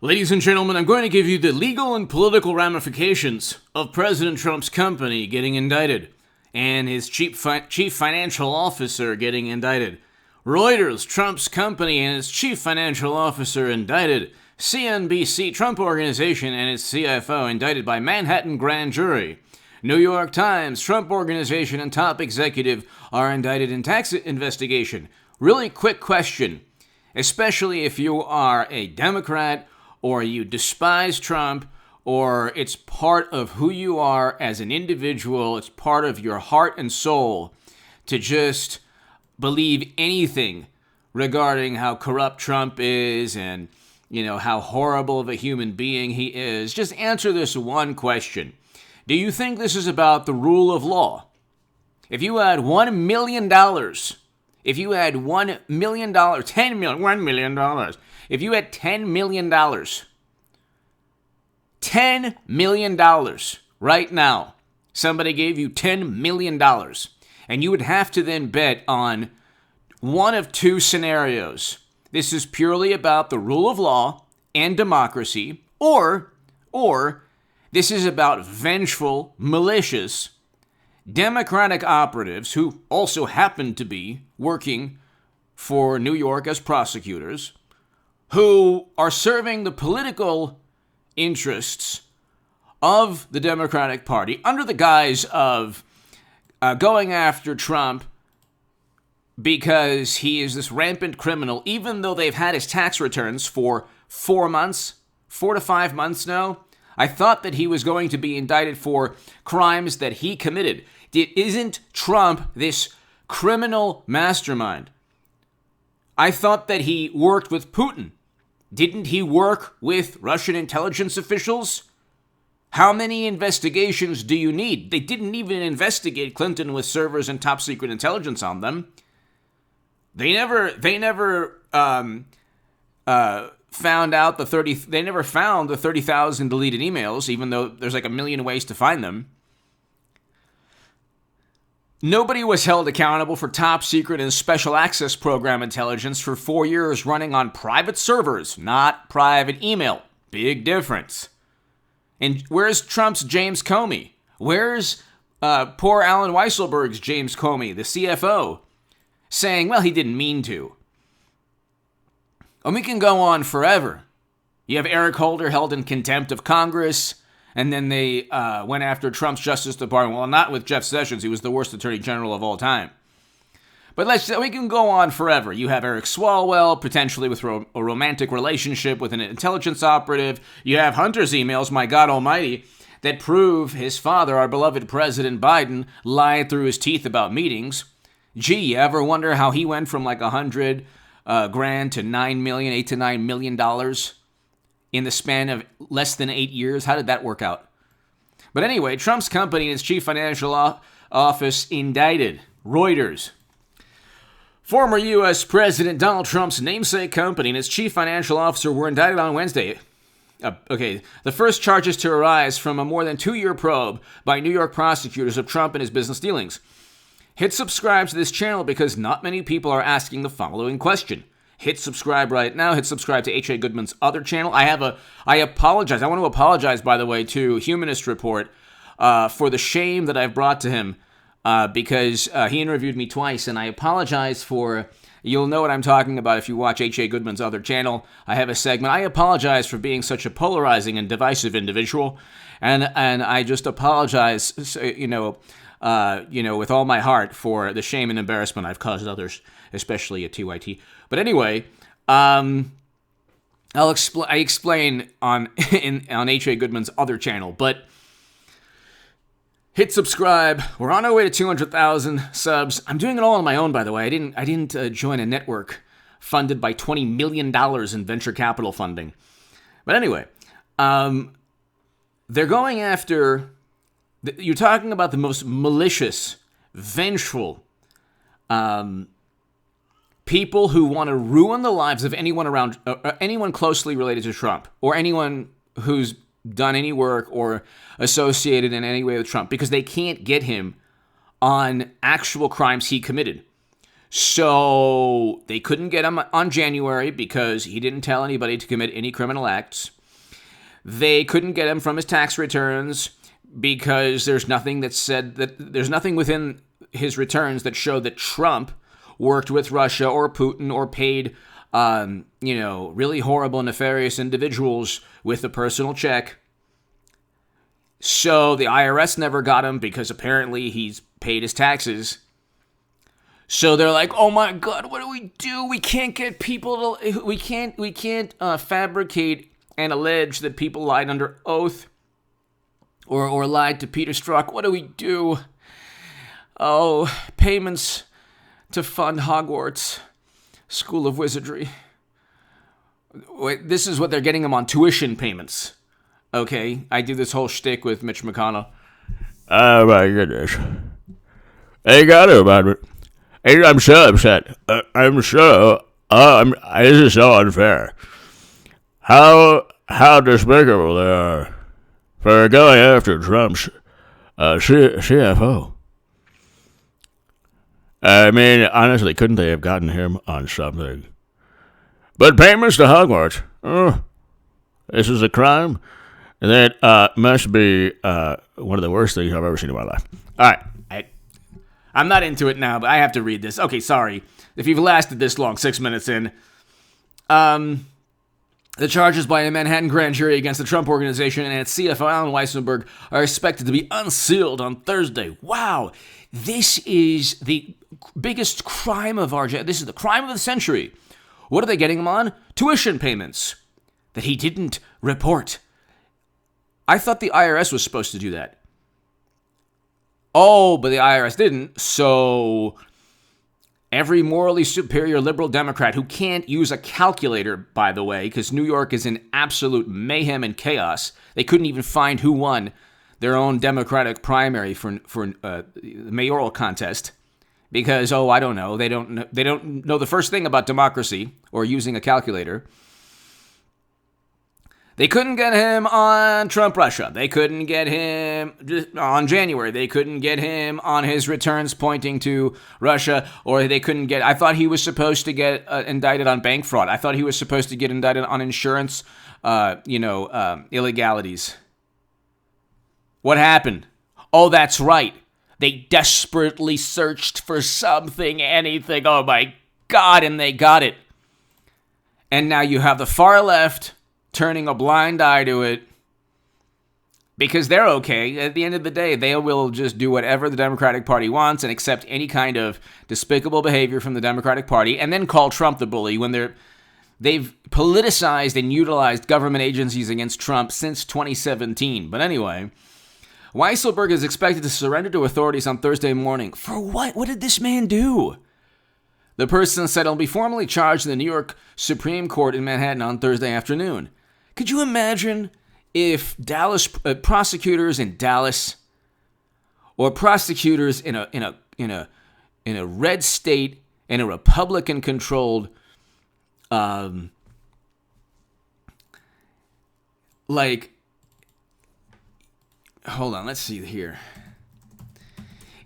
Ladies and gentlemen, I'm going to give you the legal and political ramifications of President Trump's company getting indicted and his chief financial officer getting indicted. Reuters, Trump's company and its chief financial officer indicted. CNBC, Trump Organization and its CFO indicted by Manhattan grand jury. New York Times, Trump Organization and top executive are indicted in tax investigation. Really quick question, especially if you are a Democrat or you despise Trump, or it's part of who you are as an individual, it's part of your heart and soul to just believe anything regarding how corrupt Trump is and, how horrible of a human being he is. Just answer this one question. Do you think this is about the rule of law? If you had $1 million, if you had $1 million, $1 million, if you had $10 million, $10 million right now, somebody gave you $10 million, and you would have to then bet on one of two scenarios. This is purely about the rule of law and democracy, or this is about vengeful, malicious, Democratic operatives who also happen to be working for New York as prosecutors, who are serving the political interests of the Democratic Party under the guise of going after Trump because he is this rampant criminal, even though they've had his tax returns for 4 to 5 months now. I thought that he was going to be indicted for crimes that he committed. Isn't Trump this criminal mastermind? I thought that he worked with Putin. Didn't he work with Russian intelligence officials? How many investigations do you need? They didn't even investigate Clinton with servers and top secret intelligence on them. They never found out they never found the 30,000 deleted emails, even though there's like a million ways to find them. Nobody was held accountable for top secret and special access program intelligence for 4 years running on private servers, not private email. Big difference. And where's Trump's James Comey? Where's poor Alan Weisselberg's James Comey, the CFO, saying, well, he didn't mean to? And we can go on forever. You have Eric Holder held in contempt of Congress, and then they went after Trump's Justice Department. Well, not with Jeff Sessions. He was the worst attorney general of all time. But we can go on forever. You have Eric Swalwell, potentially with a romantic relationship with an intelligence operative. You have Hunter's emails, my God almighty, that prove his father, our beloved President Biden, lied through his teeth about meetings. Gee, you ever wonder how he went from like $100 grand to $8 to $9 million in the span of less than 8 years? How did that work out? But anyway, Trump's company and his chief financial office indicted. Reuters. Former U.S. President Donald Trump's namesake company and its chief financial officer were indicted on Wednesday. The first charges to arise from a more than 2-year probe by New York prosecutors of Trump and his business dealings. Hit subscribe to this channel because not many people are asking the following question. Hit subscribe right now. Hit subscribe to H.A. Goodman's other channel. I apologize. I want to apologize, by the way, to Humanist Report for the shame that I've brought to him because he interviewed me twice, and I apologize for... You'll know what I'm talking about if you watch H.A. Goodman's other channel. I have a segment. I apologize for being such a polarizing and divisive individual, and I just apologize, with all my heart for the shame and embarrassment I've caused others, especially at TYT. But anyway, I explain on H.A. Goodman's other channel. But hit subscribe. We're on our way to 200,000 subs. I'm doing it all on my own, by the way. I didn't join a network funded by $20 million in venture capital funding. But anyway, they're going after... You're talking about the most malicious, vengeful people who want to ruin the lives of anyone closely related to Trump, or anyone who's done any work or associated in any way with Trump, because they can't get him on actual crimes he committed. So they couldn't get him on January because he didn't tell anybody to commit any criminal acts. They couldn't get him from his tax returns because there's nothing within his returns that show that Trump worked with Russia or Putin or paid, really horrible, nefarious individuals with a personal check. So the IRS never got him because apparently he's paid his taxes. So they're like, oh my God, what do we do? We can't get people to, we can't fabricate and allege that people lied under oath or lied to Peter Strzok. What do we do? Oh, payments to fund Hogwarts School of Wizardry. Wait, this is what they're getting them on, tuition payments. Okay, I do this whole shtick with Mitch McConnell. Oh my goodness. They got it about it. I'm so upset. This is so unfair. How despicable they are for going after Trump's CFO. I mean, honestly, couldn't they have gotten him on something? But payments to Hogwarts, this is a crime that must be one of the worst things I've ever seen in my life. All right. I'm not into it now, but I have to read this. Okay, sorry. If you've lasted this long, 6 minutes in. The charges by a Manhattan grand jury against the Trump Organization and its CFO, Alan Weisselberg, are expected to be unsealed on Thursday. Wow. This is the biggest crime of this is the crime of the century. What are they getting him on? Tuition payments that he didn't report. I thought the IRS was supposed to do that. Oh, but the IRS didn't, so every morally superior liberal Democrat who can't use a calculator, by the way, because New York is in absolute mayhem and chaos. They couldn't even find who won their own Democratic primary for the mayoral contest because, I don't know. They don't know the first thing about democracy or using a calculator. They couldn't get him on Trump-Russia. They couldn't get him on January. They couldn't get him on his returns pointing to Russia, or they couldn't get... I thought he was supposed to get indicted on bank fraud. I thought he was supposed to get indicted on insurance, illegalities. What happened? Oh, that's right. They desperately searched for something, anything. Oh, my God, and they got it. And now you have the far left turning a blind eye to it because they're okay. At the end of the day, they will just do whatever the Democratic Party wants and accept any kind of despicable behavior from the Democratic Party and then call Trump the bully when they've politicized and utilized government agencies against Trump since 2017. But anyway, Weisselberg is expected to surrender to authorities on Thursday morning. For what? What did this man do? The person said he'll be formally charged in the New York Supreme Court in Manhattan on Thursday afternoon. Could you imagine if Dallas prosecutors in Dallas or prosecutors in a red state in a Republican-controlled hold on, let's see here.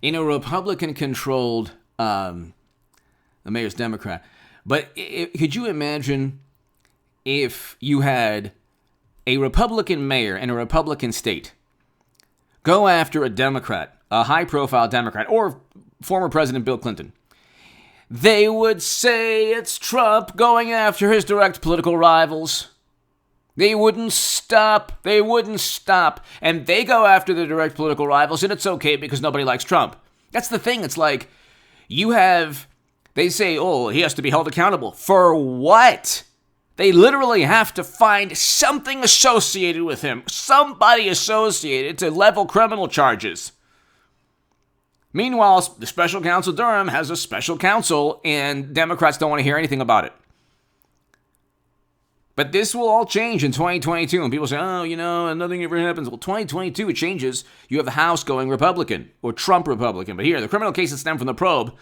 In a Republican-controlled, the mayor's Democrat, but could you imagine if you had a Republican mayor in a Republican state go after a Democrat, a high-profile Democrat, or former President Bill Clinton? They would say it's Trump going after his direct political rivals. They wouldn't stop. And they go after the direct political rivals, and it's okay because nobody likes Trump. That's the thing. It's like they say, he has to be held accountable. For what? They literally have to find something associated with him, somebody associated to level criminal charges. Meanwhile, the special counsel Durham has a special counsel, and Democrats don't want to hear anything about it. But this will all change in 2022, and people say, nothing ever happens. Well, 2022, it changes. You have the House going Republican, or Trump Republican. But here, the criminal cases stem from the probe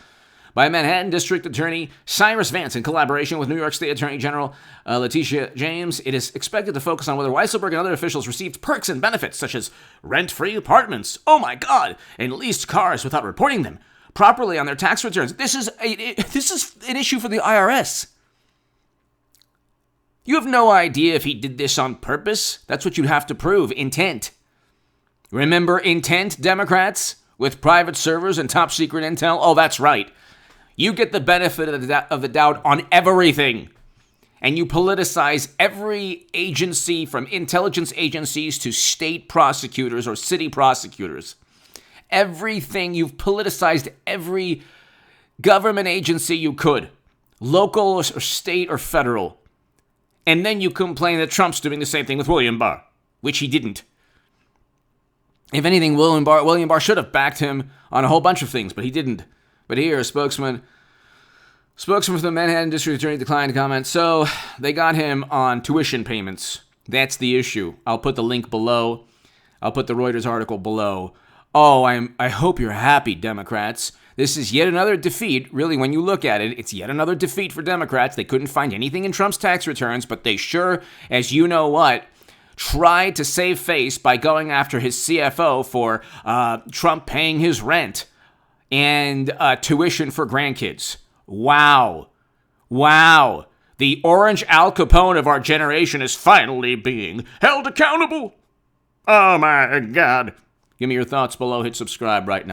by Manhattan District Attorney Cyrus Vance in collaboration with New York State Attorney General Letitia James. It is expected to focus on whether Weisselberg and other officials received perks and benefits such as rent-free apartments, oh my God, and leased cars without reporting them, properly on their tax returns. This is an issue for the IRS. You have no idea if he did this on purpose. That's what you'd have to prove, intent. Remember intent, Democrats, with private servers and top secret intel? Oh, that's right. You get the benefit of the doubt on everything. And you politicize every agency, from intelligence agencies to state prosecutors or city prosecutors. Everything, you've politicized every government agency you could, local or state or federal. And then you complain that Trump's doing the same thing with William Barr, which he didn't. If anything, William Barr should have backed him on a whole bunch of things, but he didn't. But here, a spokesman for the Manhattan District Attorney declined to comment. So they got him on tuition payments. That's the issue. I'll put the link below. I'll put the Reuters article below. Oh, I hope you're happy, Democrats. This is yet another defeat. Really, when you look at it, it's yet another defeat for Democrats. They couldn't find anything in Trump's tax returns, but they sure, as you know what, tried to save face by going after his CFO for Trump paying his rent and tuition for grandkids. Wow. The orange Al Capone of our generation is finally being held accountable. Oh my God. Give me your thoughts below. Hit subscribe right now.